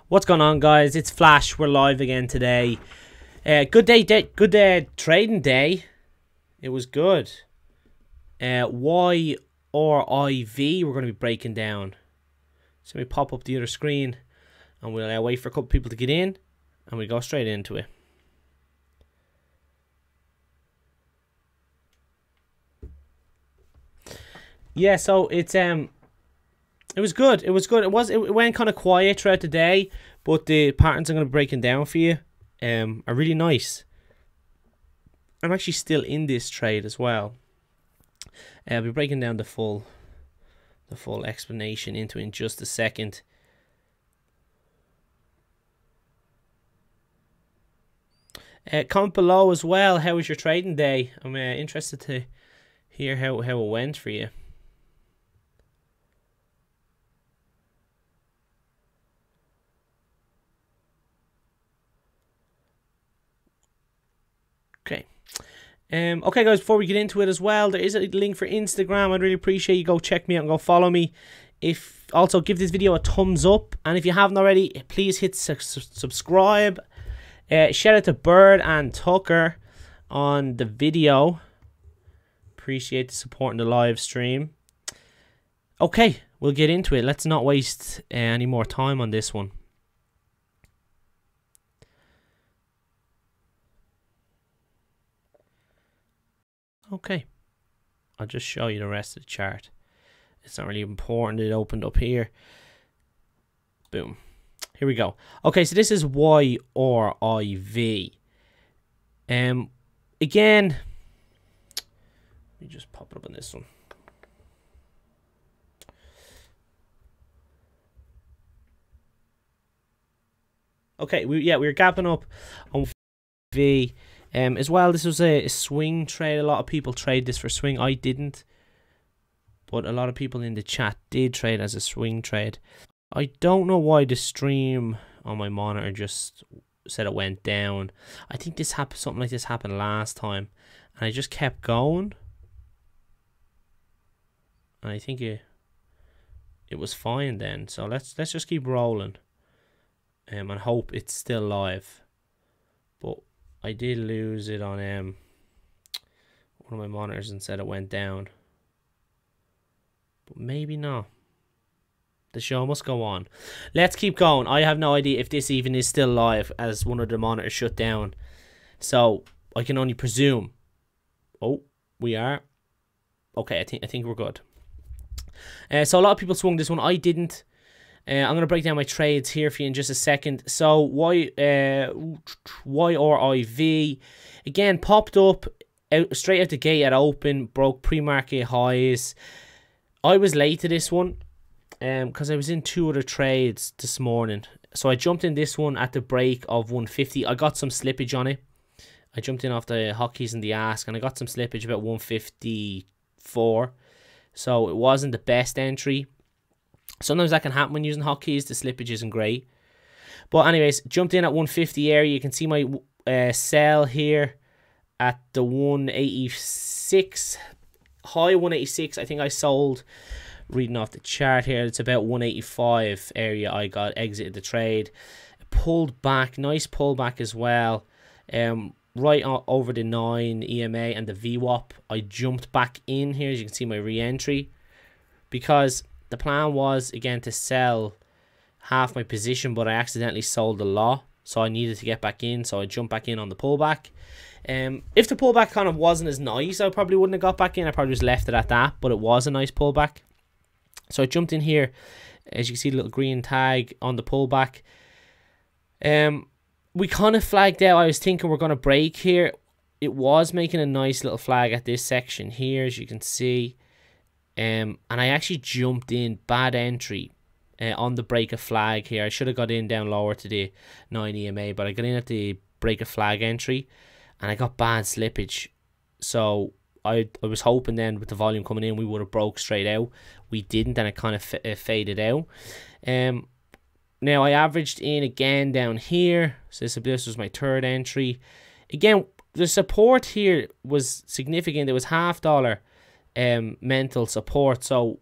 What's going on, guys? It's Flash. We're live again today. Good trading day. It was good. Y or IV we're going to be breaking down. So we pop up the other screen and we'll wait for a couple people to get in and we go straight into it. Yeah, so it was good. It was good. It went kind of quiet throughout the day, but the patterns I'm going to be breaking down for you are really nice. I'm actually still in this trade as well. I'll be breaking down the full explanation into in just a second. Comment below as well. How was your trading day? I'm interested to hear how it went for you. Okay. Okay, guys, before we get into it as well, there is a link for Instagram. I'd really appreciate you go check me out and go follow me. Also give this video a thumbs up, and if you haven't already, please hit subscribe. Shout out to Bird and Tucker on the video. Appreciate the support in the live stream. Okay, we'll get into it. Let's not waste any more time on this one. Okay, I'll just show you the rest of the chart. It's not really important. It opened up here. Boom. Here we go. Okay, so this is Y or IV. Again, let me just pop it up on this one. Okay, we were gapping up on V. As well, this was a swing trade. A lot of people trade this for swing. I didn't, but a lot of people in the chat did trade as a swing trade. I don't know why the stream on my monitor just said it went down. I think this happened. Something like this happened last time, and I just kept going. And I think it was fine then. So let's just keep rolling, and hope it's still live. But I did lose it on one of my monitors and said it went down. But maybe not. The show must go on. Let's keep going. I have no idea if this even is still live, as one of the monitors shut down. So I can only presume. Oh, we are. Okay, I think we're good. So a lot of people swung this one. I didn't. I'm going to break down my trades here for you in just a second. So Y or IV, again, popped up straight out the gate at open, broke pre-market highs. I was late to this one because I was in two other trades this morning. So I jumped in this one at the break of 150. I got some slippage on it. I jumped in off the hotkeys and the ask, and I got some slippage about 154. So it wasn't the best entry. Sometimes that can happen when using hotkeys. The slippage isn't great. But anyways, jumped in at 150 area. You can see my sell here at the 186. High 186. I think I sold, reading off the chart here, it's about 185 area I got exited the trade. Pulled back. Nice pullback as well. Right over the 9 EMA and the VWAP. I jumped back in here. As you can see my re-entry. Because the plan was, again, to sell half my position, but I accidentally sold a lot, so I needed to get back in, so I jumped back in on the pullback. If the pullback kind of wasn't as nice, I probably wouldn't have got back in. I probably just left it at that, but it was a nice pullback. So I jumped in here. As you can see, the little green tag on the pullback. We kind of flagged out. I was thinking we're going to break here. It was making a nice little flag at this section here, as you can see. And I actually jumped in, bad entry on the break of flag here. I should have got in down lower to the 9 EMA, but I got in at the break of flag entry and I got bad slippage. So I was hoping then with the volume coming in we would have broke straight out. We didn't, and it kind of faded out. Now I averaged in again down here. So this was my third entry. Again, the support here was significant. It was $half mental support, so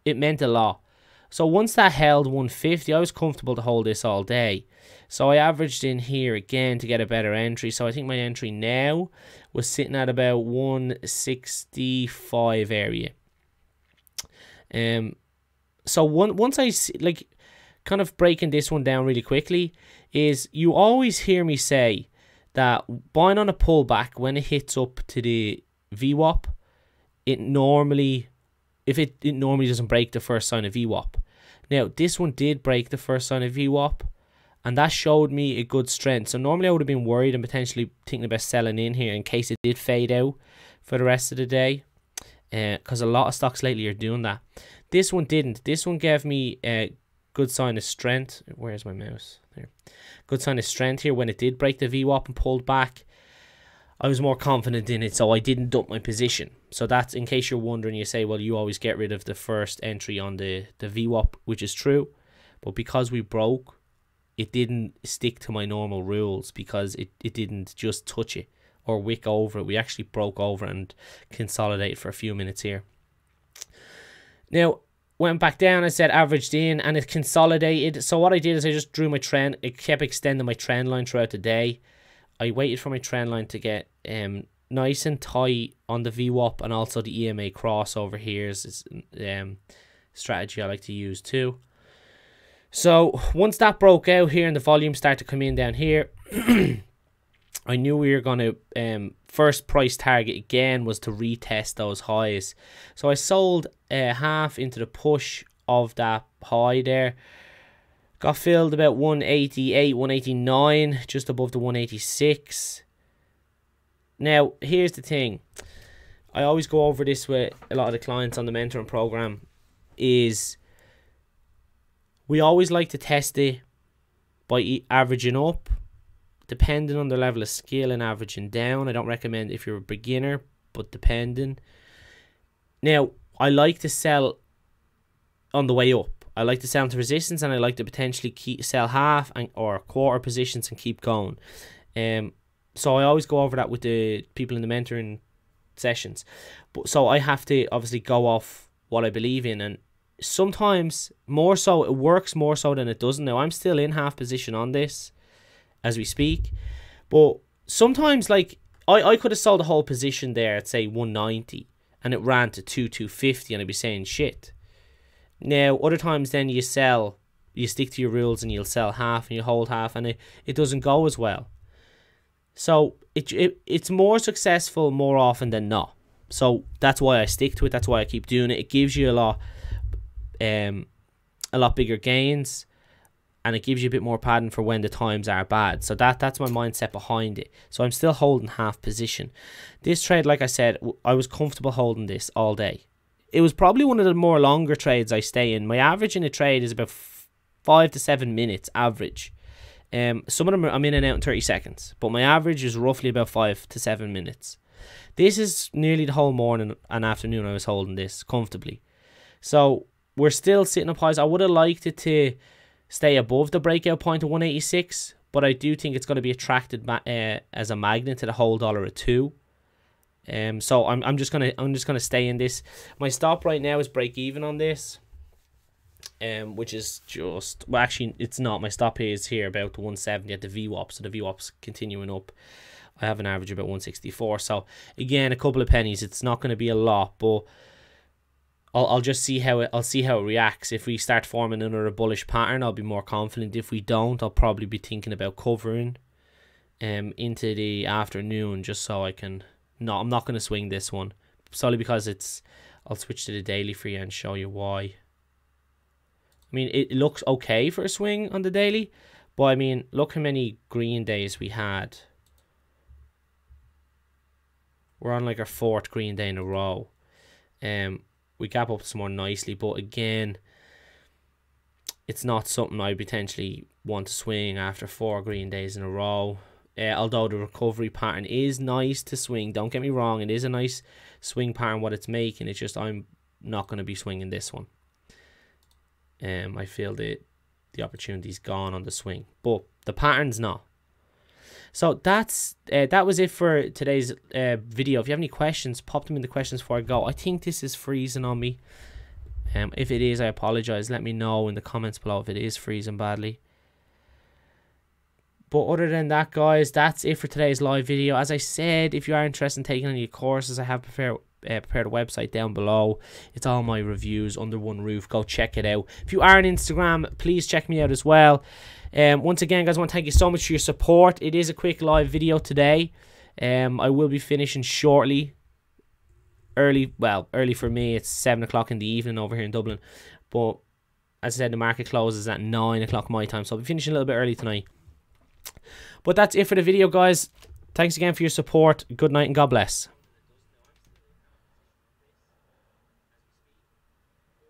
it meant a lot. So once that held 150, I was comfortable to hold this all day. So I averaged in here again to get a better entry. So I think my entry now was sitting at about 165 area. So once I like kind of breaking this one down really quickly, is you always hear me say that buying on a pullback when it hits up to the VWAP, it normally doesn't break the first sign of VWAP. Now this one did break the first sign of VWAP, and that showed me a good strength. So normally I would have been worried and potentially thinking about selling in here in case it did fade out for the rest of the day, because a lot of stocks lately are doing that. This one didn't. This one gave me a good sign of strength. Where's my mouse? There. Good sign of strength here when it did break the VWAP and pulled back. I was more confident in it, so I didn't dump my position. So that's, in case you're wondering, you say, well, you always get rid of the first entry on the VWAP, which is true. But because we broke, it didn't stick to my normal rules, because it didn't just touch it or wick over it. We actually broke over and consolidated for a few minutes here. Now, went back down, I said averaged in, and it consolidated. So what I did is I just drew my trend. It kept extending my trend line throughout the day. I waited for my trend line to get nice and tight on the VWAP, and also the EMA crossover here is strategy I like to use too. So once that broke out here and the volume started to come in down here, I knew we were going to, first price target again was to retest those highs. So I sold half into the push of that high there. Got filled about 188, 189, just above the 186. Now, here's the thing. I always go over this with a lot of the clients on the mentoring program, is we always like to test it by averaging up, depending on the level of skill, and averaging down. I don't recommend if you're a beginner, but depending. Now, I like to sell on the way up. I like to sell into resistance, and I like to potentially sell half or quarter positions and keep going. So I always go over that with the people in the mentoring sessions. But so I have to obviously go off what I believe in, and sometimes more so it works more so than it doesn't. Now I'm still in half position on this as we speak, but sometimes, like, I could have sold the whole position there at say 190 and it ran to 250 and I'd be saying shit. Now other times then you sell, you stick to your rules and you'll sell half and you hold half, and it doesn't go as well. So it's more successful more often than not. So that's why I stick to it. That's why I keep doing it. It gives you a lot bigger gains, and it gives you a bit more padding for when the times are bad. So that's my mindset behind it. So I'm still holding half position. This trade, like I said, I was comfortable holding this all day. It was probably one of the more longer trades I stay in. My average in a trade is about 5 to 7 minutes average. Some of them I'm in and out in 30 seconds, but my average is roughly about 5 to 7 minutes. This is nearly the whole morning and afternoon I was holding this comfortably. So we're still sitting up highs. I would have liked it to stay above the breakout point of 186, but I do think it's going to be attracted as a magnet to the whole $1 or $2. So I'm just gonna stay in this. My stop right now is break even on this, which is just, well, actually it's not. My stop is here about the 170 at the VWAP, so the VWAP's continuing up. I have an average about 164. So again, a couple of pennies. It's not going to be a lot, but I'll just see how it reacts. If we start forming another bullish pattern, I'll be more confident. If we don't, I'll probably be thinking about covering into the afternoon, just so I can. No, I'm not going to swing this one solely because I'll switch to the daily for you and show you why. I mean, it looks okay for a swing on the daily, but I mean, look how many green days we had. We're on like our 4th green day in a row. We gap up some more nicely, but again, it's not something I potentially want to swing after 4 green days in a row. Although the recovery pattern is nice to swing, don't get me wrong, it is a nice swing pattern what it's making. It's just I'm not going to be swinging this one. I feel the opportunity's gone on the swing, but the pattern's not. So that was it for today's video. If you have any questions, pop them in the questions before I go. I think this is freezing on me. If it is, I apologize. Let me know in the comments below if it is freezing badly. But other than that, guys, that's it for today's live video. As I said, if you are interested in taking any courses, I have prepared a website down below. It's all my reviews under one roof. Go check it out. If you are on Instagram, please check me out as well. Once again, guys, I want to thank you so much for your support. It is a quick live video today. I will be finishing shortly. Early for me. It's 7 o'clock in the evening over here in Dublin. But as I said, the market closes at 9 o'clock my time, so I'll be finishing a little bit early tonight. But that's it for the video, guys. Thanks again for your support. Good night and God bless.